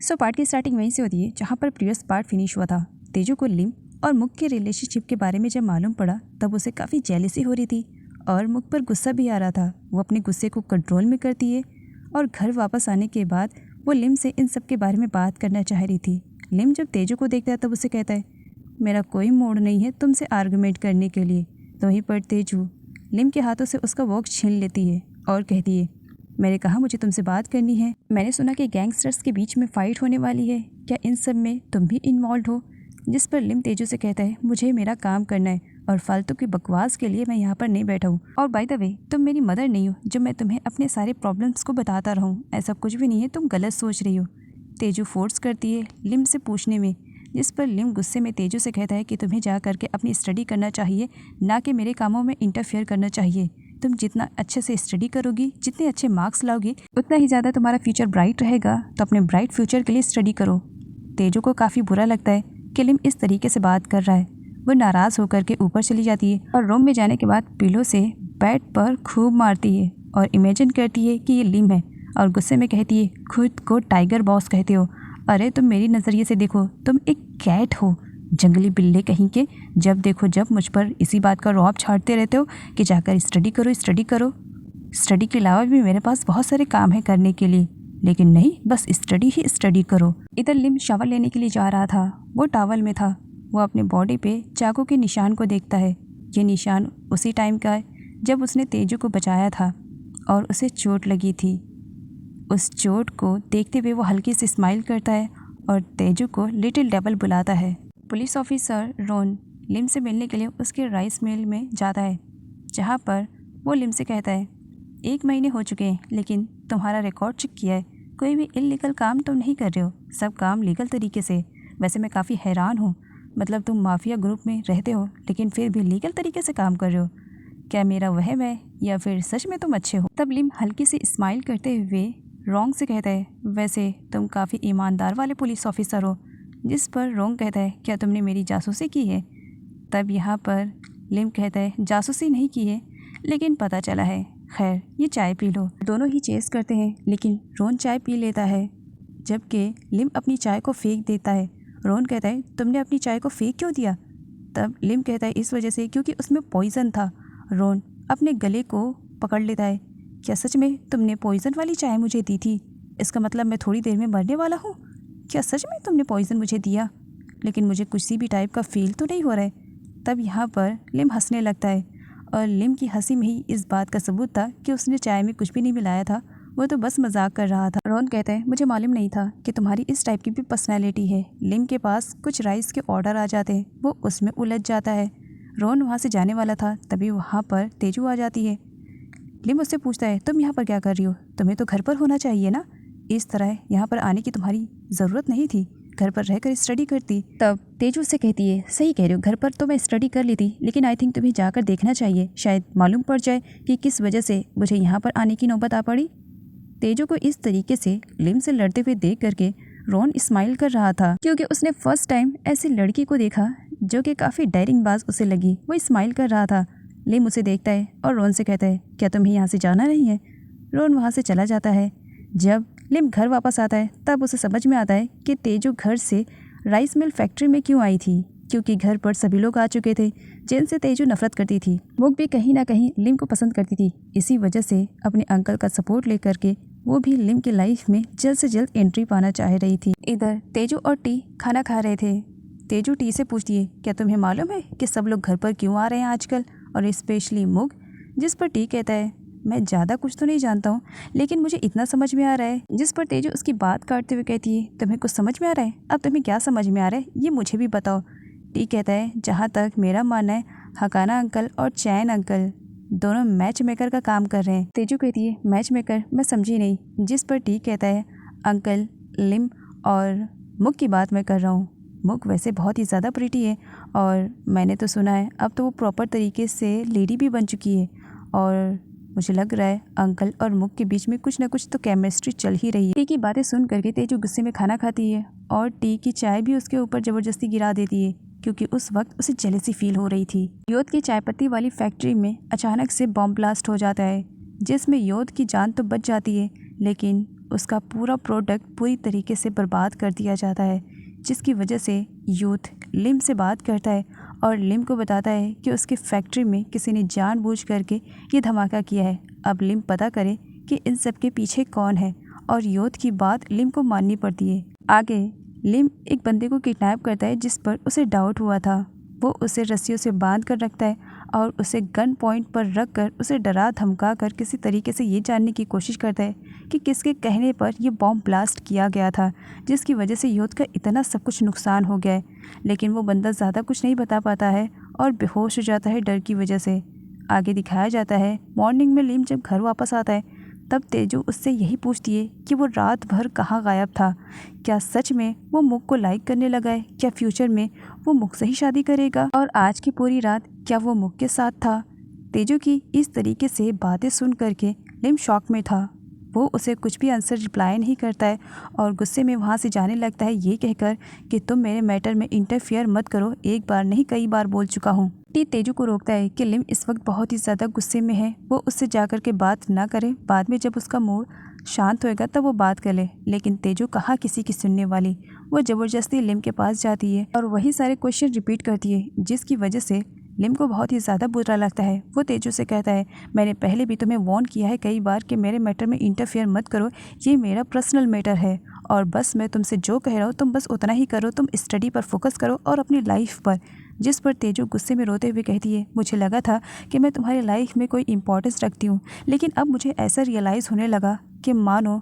So part की starting वहीं से होती है जहाँ पर प्रीवियस पार्ट फिनिश हुआ था। तेजू को लिम और मुख के रिलेशनशिप के बारे में जब मालूम पड़ा तब उसे काफ़ी जेलसी हो रही थी और मुख पर गुस्सा भी आ रहा था। वो अपने गुस्से को कंट्रोल में करती है और घर वापस आने के बाद वो लिम से इन सब के बारे में बात करना चाह रही थी। लिम जब तेजू को देखता है तब उसे कहता है, मेरा कोई मूड नहीं है तुमसे आर्गुमेंट करने के लिए। तो वहीं पर तेजू लिम के हाथों से उसका वॉक छीन लेती है और कहती है, मैंने कहा मुझे तुमसे बात करनी है। मैंने सुना कि गैंगस्टर्स के बीच में फ़ाइट होने वाली है, क्या इन सब में तुम भी इन्वॉल्व हो? जिस पर लिम तेजू से कहता है, मुझे मेरा काम करना है और फालतू की बकवास के लिए मैं यहाँ पर नहीं बैठा हूँ। और बाय द वे तुम मेरी मदर नहीं हो जो मैं तुम्हें अपने सारे प्रॉब्लम्स को बताता रहूँ। ऐसा कुछ भी नहीं है, तुम गलत सोच रही हो। तेजू फोर्स करती है लिम से पूछने में, जिस पर लिम गुस्से में तेजू से कहता है कि तुम्हें जा करके अपनी स्टडी करना चाहिए, ना कि मेरे कामों में इंटरफेयर करना चाहिए। तुम जितना अच्छे से स्टडी करोगी, जितने अच्छे मार्क्स लाओगी, उतना ही ज़्यादा तुम्हारा फ्यूचर ब्राइट रहेगा। तो अपने ब्राइट फ्यूचर के लिए स्टडी करो। तेजू को काफ़ी बुरा लगता है कि लिम इस तरीके से बात कर रहा है। वो नाराज़ होकर के ऊपर चली जाती है और रूम में जाने के बाद पिलो से बेड पर खूब मारती है और इमेजिन करती है कि ये लिम है और गुस्से में कहती है, खुद को टाइगर बॉस कहते हो? अरे तुम मेरी नज़रिए से देखो, तुम एक कैट हो, जंगली बिल्ले कहीं के। जब देखो जब मुझ पर इसी बात का रौब छाड़ते रहते हो कि जाकर स्टडी करो स्टडी करो। स्टडी के अलावा भी मेरे पास बहुत सारे काम है करने के लिए, लेकिन नहीं, बस स्टडी ही स्टडी करो। इधर लिम शावर लेने के लिए जा रहा था। वो टॉवल में था। वो अपने बॉडी पे चाकू के निशान को देखता है। ये निशान उसी टाइम का है जब उसने तेजू को बचाया था और उसे चोट लगी थी। उस चोट को देखते हुए वो हल्की से स्माइल करता है और तेजू को लिटिल डेविल बुलाता है। पुलिस ऑफिसर रोन लिम से मिलने के लिए उसके राइस मिल में जाता है, जहाँ पर वो लिम से कहता है, 1 महीने हो चुके हैं लेकिन तुम्हारा रिकॉर्ड चेक किया है, कोई भी इल्लीगल काम तुम नहीं कर रहे हो, सब काम लीगल तरीके से। वैसे मैं काफ़ी हैरान हूँ, मतलब तुम माफिया ग्रुप में रहते हो लेकिन फिर भी लीगल तरीके से काम कर रहे हो। क्या मेरा वहम है या फिर सच में तुम अच्छे हो? तब लिम हल्की सी स्माइल करते हुए रोंग से कहता है, वैसे तुम काफ़ी ईमानदार वाले पुलिस ऑफिसर हो। जिस पर रोंग कहता है, क्या तुमने मेरी जासूसी की है? तब यहाँ पर लिम कहता है, जासूसी नहीं की है लेकिन पता चला है। खैर ये चाय पी लो। दोनों ही चेस करते हैं लेकिन रोन चाय पी लेता है जबकि लिम अपनी चाय को फेंक देता है। रोन कहता है, तुमने अपनी चाय को फेंक क्यों दिया? तब लिम कहता है, इस वजह से क्योंकि उसमें पॉइज़न था। रोन अपने गले को पकड़ लेता है, क्या सच में तुमने पॉइज़न वाली चाय मुझे दी थी? इसका मतलब मैं थोड़ी देर में मरने वाला हूँ? क्या सच में तुमने पॉइज़न मुझे दिया? लेकिन मुझे किसी भी टाइप का फील तो नहीं हो रहा है। तब यहाँ पर लिम हंसने लगता है और लिम की हंसी में ही इस बात का सबूत था कि उसने चाय में कुछ भी नहीं मिलाया था, वो तो बस मजाक कर रहा था। रोन कहता है, मुझे मालूम नहीं था कि तुम्हारी इस टाइप की भी पर्सनैलिटी है। लिम के पास कुछ राइस के ऑर्डर आ जाते हैं, वो उसमें उलझ जाता है। रोन वहाँ से जाने वाला था, तभी वहाँ पर तेजू आ जाती है। लिम उससे पूछता है, तुम यहाँ पर क्या कर रही हो? तुम्हें तो घर पर होना चाहिए ना, इस तरह यहाँ पर आने की तुम्हारी ज़रूरत नहीं थी, घर पर रहकर स्टडी करती। तब तेजू उससे कहती है, सही कह रही हो, घर पर तो मैं स्टडी कर ली थी, लेकिन आई थिंक तुम्हें जाकर देखना चाहिए, शायद मालूम पड़ जाए कि किस वजह से मुझे यहाँ पर आने की नौबत आ पड़ी। तेजू को इस तरीके से लिम से लड़ते हुए देख करके रोन स्माइल कर रहा था क्योंकि उसने फर्स्ट टाइम ऐसी लड़की को देखा जो कि काफ़ी डेयरिंग बाज उसे लगी। वो स्माइल कर रहा था। लिम उसे देखता है और रोन से कहता है, क्या तुम्हें यहाँ से जाना नहीं है? रोन वहाँ से चला जाता है। जब लिम घर वापस आता है तब उसे समझ में आता है कि तेजू घर से राइस मिल फैक्ट्री में क्यों आई थी, क्योंकि घर पर सभी लोग आ चुके थे जिनसे तेजू नफरत करती थी। मुक भी कहीं ना कहीं लिम को पसंद करती थी, इसी वजह से अपने अंकल का सपोर्ट लेकर के वो भी लिम की लाइफ में जल्द से जल्द एंट्री पाना चाह रही थी। इधर तेजू और टी खाना खा रहे थे। तेजू टी से पूछती है, क्या तुम्हें मालूम है कि सब लोग घर पर क्यों आ रहे हैं आजकल, और स्पेशली मुक? जिस पर टी कहता है, मैं ज़्यादा कुछ तो नहीं जानता हूँ लेकिन मुझे इतना समझ में आ रहा है। जिस पर तेजू उसकी बात काटते हुए कहती है, तुम्हें कुछ समझ में आ रहा है? अब तुम्हें क्या समझ में आ रहा है ये मुझे भी बताओ। टी कहता है, जहाँ तक मेरा मानना है हकाना अंकल और चैन अंकल दोनों मैच मेकर का काम कर रहे हैं। तेजू कहती है, मैच मेकर? मैं समझी नहीं। जिस पर टी कहता है, अंकल लिम और मुक की बात मैं कर रहा हूँ। मुक वैसे बहुत ही ज़्यादा प्रीटी है और मैंने तो सुना है अब तो वो प्रॉपर तरीके से लेडी भी बन चुकी है, और मुझे लग रहा है अंकल और मुक के बीच में कुछ ना कुछ तो केमिस्ट्री चल ही रही है। टी की बातें सुन करके तेजू गुस्से में खाना खाती है और टी की चाय भी उसके ऊपर ज़बरदस्ती गिरा देती है क्योंकि उस वक्त उसे जेलसी फील हो रही थी। योद की चायपत्ती वाली फैक्ट्री में अचानक से बॉम्ब ब्लास्ट हो जाता है जिसमें योद की जान तो बच जाती है लेकिन उसका पूरा प्रोडक्ट पूरी तरीके से बर्बाद कर दिया जाता है, जिसकी वजह से यूथ लिम से बात करता है और लिम को बताता है कि उसकी फैक्ट्री में किसी ने जानबूझ करके ये धमाका किया है। अब लिम पता करे कि इन सब के पीछे कौन है और यूथ की बात लिम को माननी पड़ती है। आगे लिम एक बंदे को किडनैप करता है जिस पर उसे डाउट हुआ था। वो उसे रस्सियों से बांध कर रखता है और उसे गन पॉइंट पर रख कर उसे डरा धमका कर किसी तरीके से ये जानने की कोशिश करता है कि किसके कहने पर यह बॉम्ब ब्लास्ट किया गया था, जिसकी वजह से यूथ का इतना सब कुछ नुकसान हो गया है। लेकिन वो बंदा ज़्यादा कुछ नहीं बता पाता है और बेहोश हो जाता है डर की वजह से। आगे दिखाया जाता है मॉर्निंग में लिम जब घर वापस आता है तब तेजू उससे यही पूछती है कि वो रात भर कहाँ गायब था। क्या सच में वो मुक को लाइक करने लगा है? क्या फ्यूचर में वो मुक से ही शादी करेगा? और आज की पूरी रात क्या वो मुक के साथ था? तेजू की इस तरीके से बातें सुन करके लिम शॉक में था। वो उसे कुछ भी आंसर रिप्लाई नहीं करता है और गुस्से में वहाँ से जाने लगता है ये कहकर कि तुम मेरे मैटर में इंटरफियर मत करो, एक बार नहीं कई बार बोल चुका हूँ। टी तेजू को रोकता है कि लिम इस वक्त बहुत ही ज़्यादा गुस्से में है, वो उससे जाकर के बात ना करे, बाद में जब उसका मूड शांत होएगा तब वो बात कर ले। लेकिन तेजू कहाँ किसी की सुनने वाली, वो ज़बरदस्ती लिम के पास जाती है और वही सारे क्वेश्चन रिपीट करती है, जिसकी वजह से लिम को बहुत ही ज़्यादा बुरा लगता है। वो तेजू से कहता है मैंने पहले भी तुम्हें वार्न किया है कई बार कि मेरे मैटर में इंटरफेयर मत करो, ये मेरा पर्सनल मैटर है और बस मैं तुमसे जो कह रहा हूँ तुम बस उतना ही करो, तुम स्टडी पर फोकस करो और अपनी लाइफ पर। जिस पर तेजू गुस्से में रोते हुए कहती है मुझे लगा था कि मैं तुम्हारी लाइफ में कोई इंपॉर्टेंस रखती हूँ, लेकिन अब मुझे ऐसा रियलाइज़ होने लगा कि मानो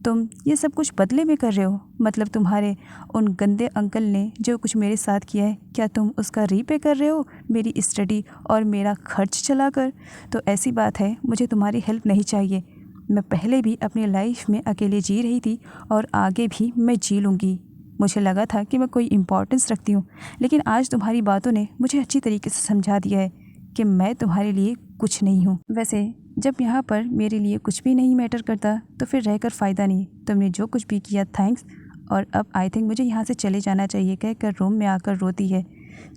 तुम ये सब कुछ बदले में कर रहे हो। मतलब तुम्हारे उन गंदे अंकल ने जो कुछ मेरे साथ किया है, क्या तुम उसका रीपे कर रहे हो मेरी स्टडी और मेरा खर्च चलाकर? तो ऐसी बात है, मुझे तुम्हारी हेल्प नहीं चाहिए। मैं पहले भी अपनी लाइफ में अकेले जी रही थी और आगे भी मैं जी लूँगी। मुझे लगा था कि मैं कोई इम्पोर्टेंस रखती हूँ, लेकिन आज तुम्हारी बातों ने मुझे अच्छी तरीके से समझा दिया है कि मैं तुम्हारे लिए कुछ नहीं हूँ। वैसे जब यहाँ पर मेरे लिए कुछ भी नहीं मैटर करता तो फिर रहकर फ़ायदा नहीं। तुमने जो कुछ भी किया थैंक्स, और अब आई थिंक मुझे यहाँ से चले जाना चाहिए कहकर रूम में आकर रोती है।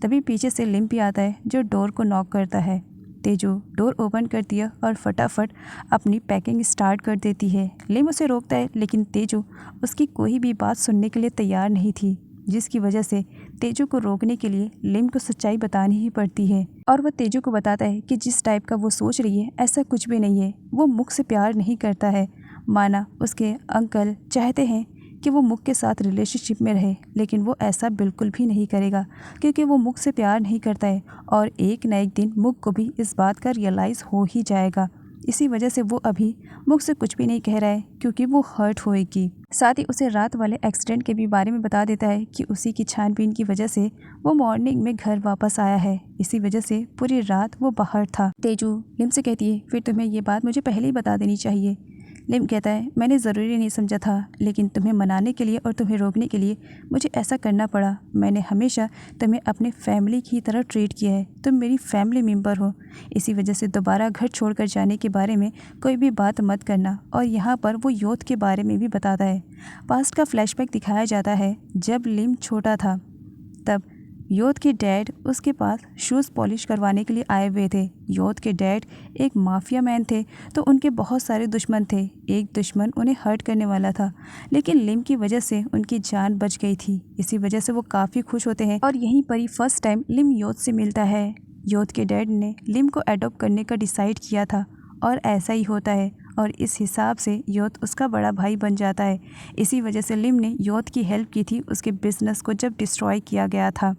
तभी पीछे से लिम भी आता है जो डोर को नॉक करता है। तेजू डोर ओपन करती है और फटाफट अपनी पैकिंग स्टार्ट कर देती है। लिम उसे रोकता है लेकिन तेजू उसकी कोई भी बात सुनने के लिए तैयार नहीं थी, जिसकी वजह से तेजू को रोकने के लिए लिम को सच्चाई बतानी ही पड़ती है। और वह तेजू को बताता है कि जिस टाइप का वो सोच रही है ऐसा कुछ भी नहीं है। वो मुक से प्यार नहीं करता है, माना उसके अंकल चाहते हैं कि वो मुक के साथ रिलेशनशिप में रहे, लेकिन वो ऐसा बिल्कुल भी नहीं करेगा क्योंकि वो मुक से प्यार नहीं करता है और एक न एक दिन मुक को भी इस बात का रियलाइज़ हो ही जाएगा। इसी वजह से वो अभी मुक से कुछ भी नहीं कह रहा है क्योंकि वो हर्ट होएगी। साथ ही उसे रात वाले एक्सीडेंट के भी बारे में बता देता है कि उसी की छानबीन की वजह से वो मॉर्निंग में घर वापस आया है, इसी वजह से पूरी रात वो बाहर था। तेजू लिम से कहती है फिर तुम्हें ये बात मुझे पहले ही बता देनी चाहिए। लिम कहता है मैंने ज़रूरी नहीं समझा था, लेकिन तुम्हें मनाने के लिए और तुम्हें रोकने के लिए मुझे ऐसा करना पड़ा। मैंने हमेशा तुम्हें अपने फैमिली की तरह ट्रीट किया है, तुम मेरी फैमिली मेम्बर हो। इसी वजह से दोबारा घर छोड़कर जाने के बारे में कोई भी बात मत करना। और यहाँ पर वो यूथ के बारे में भी बताता है। पास्ट का फ्लैशबैक दिखाया जाता है। जब लिम छोटा था तब यूथ के डैड उसके पास शूज़ पॉलिश करवाने के लिए आए हुए थे। यूथ के डैड एक माफिया मैन थे, तो उनके बहुत सारे दुश्मन थे। एक दुश्मन उन्हें हर्ट करने वाला था, लेकिन लिम की वजह से उनकी जान बच गई थी। इसी वजह से वो काफ़ी खुश होते हैं और यहीं पर ही फर्स्ट टाइम लिम यूथ से मिलता है। यूथ के डैड ने लिम को अडॉप्ट करने का डिसाइड किया था और ऐसा ही होता है और इस हिसाब से यूथ उसका बड़ा भाई बन जाता है। इसी वजह से लिम ने यूथ की हेल्प की थी उसके बिजनेस को जब डिस्ट्रॉय किया गया था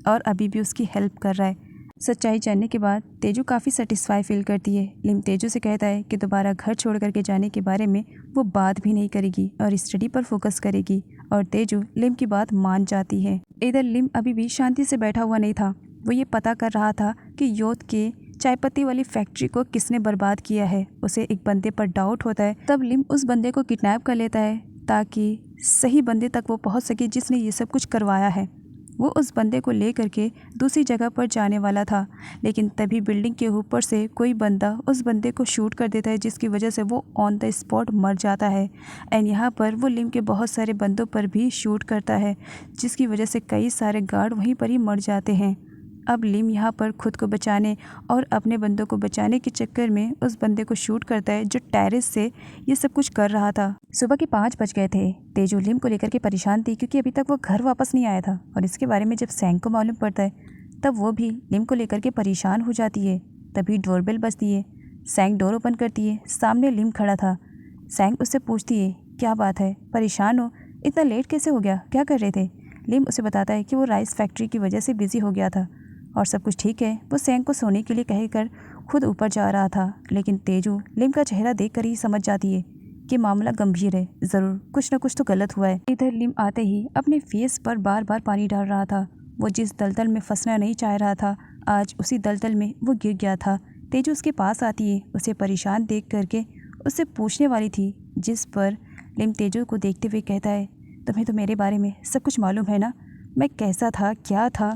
और अभी भी उसकी हेल्प कर रहा है। सच्चाई जानने के बाद तेजू काफ़ी सेटिस्फाई फील करती है। लिम तेजू से कहता है कि दोबारा घर छोड़ करके जाने के बारे में वो बात भी नहीं करेगी और स्टडी पर फोकस करेगी, और तेजू लिम की बात मान जाती है। इधर लिम अभी भी शांति से बैठा हुआ नहीं था। वो ये पता कर रहा था कि यूथ के चाय पत्ती वाली फैक्ट्री को किसने बर्बाद किया है। उसे एक बंदे पर डाउट होता है। तब लिम उस बंदे को किडनैप कर लेता है ताकि सही बंदे तक वो पहुँच सके जिसने ये सब कुछ करवाया है। वो उस बंदे को ले करके दूसरी जगह पर जाने वाला था, लेकिन तभी बिल्डिंग के ऊपर से कोई बंदा उस बंदे को शूट कर देता है, जिसकी वजह से वो ऑन द स्पॉट मर जाता है। एंड यहाँ पर वो लिम के बहुत सारे बंदों पर भी शूट करता है, जिसकी वजह से कई सारे गार्ड वहीं पर ही मर जाते हैं। अब लिम यहाँ पर खुद को बचाने और अपने बंदों को बचाने के चक्कर में उस बंदे को शूट करता है जो टेरेस से ये सब कुछ कर रहा था। सुबह के 5 बज गए थे। तेजू लिम को लेकर के परेशान थी क्योंकि अभी तक वो घर वापस नहीं आया था और इसके बारे में जब सैंग को मालूम पड़ता है तब वो भी लिम को लेकर के परेशान हो जाती है। तभी डोरबेल बजती है। सैंग डोर ओपन करती है। सामने लिम खड़ा था। सैंग उससे पूछती है, क्या बात है, परेशान हो? इतना लेट कैसे हो गया? क्या कर रहे थे? लिम उसे बताता है कि वो राइस फैक्ट्री की वजह से बिज़ी हो गया था और सब कुछ ठीक है। वो सैंग को सोने के लिए कहकर खुद ऊपर जा रहा था, लेकिन तेजू लिम का चेहरा देखकर ही समझ जाती है कि मामला गंभीर है, ज़रूर कुछ न कुछ तो गलत हुआ है। इधर लिम आते ही अपने फेस पर बार बार पानी डाल रहा था। वो जिस दलदल में फंसना नहीं चाह रहा था, आज उसी दलदल में वो गिर गया था। तेजू उसके पास आती है। उसे परेशान देख करके उससे पूछने वाली थी, जिस पर लिम तेजू को देखते हुए कहता है, तुम्हें तो मेरे बारे में सब कुछ मालूम है ना, मैं कैसा था, क्या था,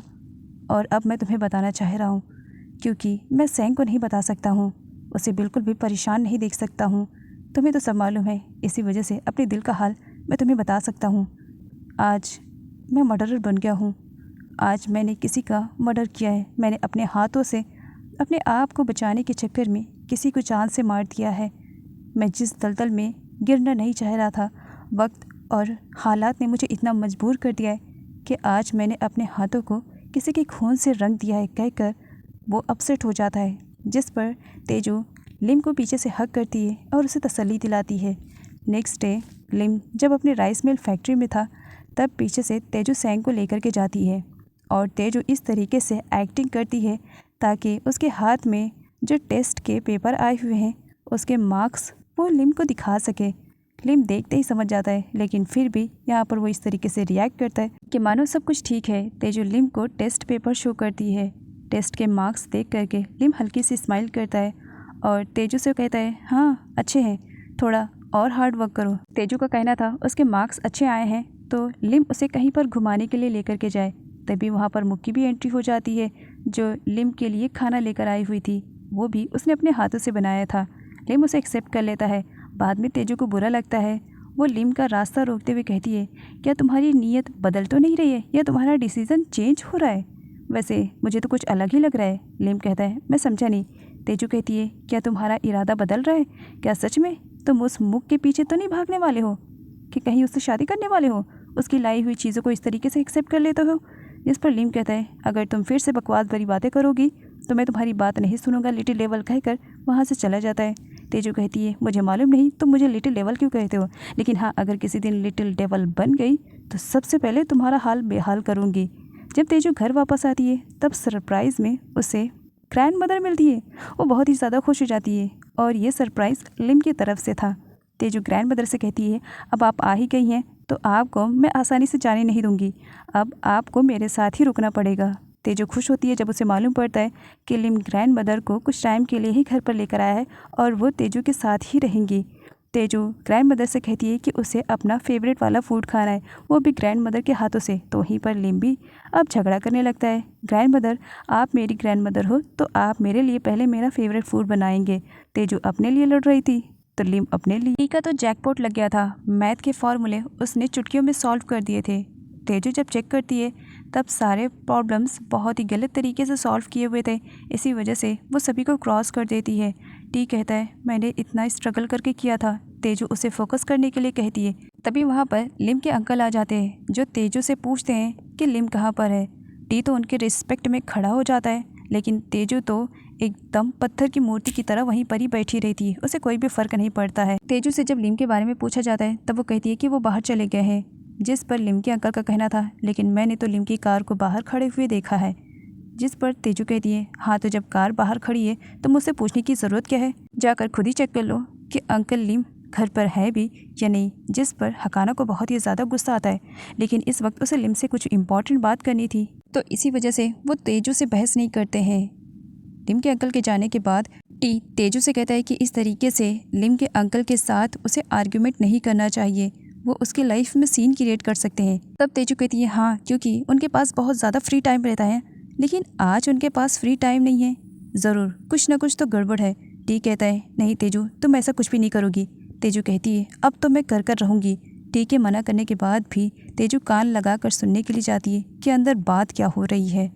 और अब मैं तुम्हें बताना चाह रहा हूँ क्योंकि मैं सैंग को नहीं बता सकता हूँ, उसे बिल्कुल भी परेशान नहीं देख सकता हूँ। तुम्हें तो सब मालूम है, इसी वजह से अपने दिल का हाल मैं तुम्हें बता सकता हूँ। आज मैं मर्डरर बन गया हूँ। आज मैंने किसी का मर्डर किया है। मैंने अपने हाथों से अपने आप को बचाने के चक्कर में किसी को जान से मार दिया है। मैं जिस दलदल में गिरना नहीं चाह रहा था, वक्त और हालात ने मुझे इतना मजबूर कर दिया है कि आज मैंने अपने हाथों को किसी के खून से रंग दिया है कहकर वो अपसेट हो जाता है, जिस पर तेजू लिम को पीछे से हक करती है और उसे तसल्ली दिलाती है। नेक्स्ट डे लिम जब अपने राइस मिल फैक्ट्री में था तब पीछे से तेजू सैंग को लेकर के जाती है और तेजू इस तरीके से एक्टिंग करती है ताकि उसके हाथ में जो टेस्ट के पेपर आए हुए हैं उसके मार्क्स वो लिम को दिखा सके। लिम देखते ही समझ जाता है, लेकिन फिर भी यहाँ पर वो इस तरीके से रिएक्ट करता है कि मानो सब कुछ ठीक है। तेजू लिम को टेस्ट पेपर शो करती है। टेस्ट के मार्क्स देख करके लिम हल्की सी स्माइल करता है और तेजू से कहता है, हाँ अच्छे हैं, थोड़ा और हार्ड वर्क करो। तेजू का कहना था उसके मार्क्स अच्छे आए हैं तो लिम उसे कहीं पर घुमाने के लिए लेकर के जाए। तभी वहाँ पर मुक्की भी एंट्री हो जाती है जो लिम के लिए खाना लेकर आई हुई थी। वो भी उसने अपने हाथों से बनाया था। लिम उसे एक्सेप्ट कर लेता है। बाद में तेजू को बुरा लगता है। वो लिम का रास्ता रोकते हुए कहती है, क्या तुम्हारी नीयत बदल तो नहीं रही है या तुम्हारा डिसीज़न चेंज हो रहा है? वैसे मुझे तो कुछ अलग ही लग रहा है। लिम कहता है, मैं समझा नहीं। तेजू कहती है, क्या तुम्हारा इरादा बदल रहा है? क्या सच में तुम उस मुख के पीछे तो नहीं भागने वाले हो कि कहीं उससे शादी करने वाले हो? उसकी लाई हुई चीज़ों को इस तरीके से एक्सेप्ट कर लेते हो? जिस पर लिम कहता है, अगर तुम फिर से बकवास भरी बातें करोगी तो मैं तुम्हारी बात नहीं सुनूंगा, लिटिल डेविल कहकर वहाँ से चला जाता है। तेजू कहती है, मुझे मालूम नहीं तुम मुझे लिटिल डेविल क्यों कहते हो, लेकिन हाँ अगर किसी दिन लिटिल डेविल बन गई तो सबसे पहले तुम्हारा हाल बेहाल करूँगी। जब तेजू घर वापस आती है तब सरप्राइज़ में उसे ग्रैंड मदर मिलती है। वो बहुत ही ज़्यादा खुश हो जाती है और ये सरप्राइज़ लिम की तरफ से था। तेजू ग्रैंड मदर से कहती है, अब आप आ ही गई हैं तो आपको मैं आसानी से जाने नहीं दूंगी, अब आपको मेरे साथ ही रुकना पड़ेगा। तेजू खुश होती है जब उसे मालूम पड़ता है कि लिम ग्रैंड मदर को कुछ टाइम के लिए ही घर पर लेकर आया है और वो तेजू के साथ ही रहेंगी। तेजू ग्रैंड मदर से कहती है कि उसे अपना फेवरेट वाला फूड खाना है, वो भी ग्रैंड मदर के हाथों से। तो वहीं पर लिम भी अब झगड़ा करने लगता है, ग्रैंड मदर आप मेरी ग्रैंड मदर हो तो आप मेरे लिए पहले मेरा फेवरेट फूड बनाएंगे। तेजू अपने लिए लड़ रही थी तो लिम अपने लिए। टी का तो जैकपॉट लग गया था। मैथ के फॉर्मूले उसने चुटकियों में सॉल्व कर दिए थे। तेजू जब चेक करती है तब सारे प्रॉब्लम्स बहुत ही गलत तरीके से सॉल्व किए हुए थे। इसी वजह से वो सभी को क्रॉस कर देती है। टी कहता है, मैंने इतना स्ट्रगल करके किया था। तेजू उसे फोकस करने के लिए कहती है। तभी वहाँ पर लिम के अंकल आ जाते हैं जो तेजू से पूछते हैं कि लिम कहाँ पर है। टी तो उनके रिस्पेक्ट में खड़ा हो जाता है, लेकिन तेजू तो एकदम पत्थर की मूर्ति की तरह वहीं पर ही बैठी रहती है। उसे कोई भी फ़र्क नहीं पड़ता है। तेजू से जब लिम के बारे में पूछा जाता है तब वो कहती है कि वो बाहर चले गए हैं, जिस पर लिम के अंकल का कहना था, लेकिन मैंने तो लिम की कार को बाहर खड़े हुए देखा है। जिस पर तेजू कहती है, हाँ तो जब कार बाहर खड़ी है तो मुझसे पूछने की ज़रूरत क्या है, जाकर खुद ही चेक कर लो कि अंकल लिम घर पर है भी या नहीं। जिस पर हकाना को बहुत ही ज़्यादा गुस्सा आता है, लेकिन इस वक्त उसे लिम से कुछ इम्पॉर्टेंट बात करनी थी तो इसी वजह से वो तेजू से बहस नहीं करते हैं। लिम के अंकल के जाने के बाद टी तेजू से कहता है कि इस तरीके से लिम के अंकल के साथ उसे आर्ग्यूमेंट नहीं करना चाहिए, वो उसकी लाइफ में सीन क्रिएट कर सकते हैं। तब तेजू कहती है, हाँ क्योंकि उनके पास बहुत ज़्यादा फ्री टाइम रहता है, लेकिन आज उनके पास फ्री टाइम नहीं है, ज़रूर कुछ ना कुछ तो गड़बड़ है। टी कहता है, नहीं तेजू तुम ऐसा कुछ भी नहीं करोगी। तेजू कहती है, अब तो मैं कर रहूँगी। टी के मना करने के बाद भी तेजू कान लगा कर सुनने के लिए जाती है कि अंदर बात क्या हो रही है।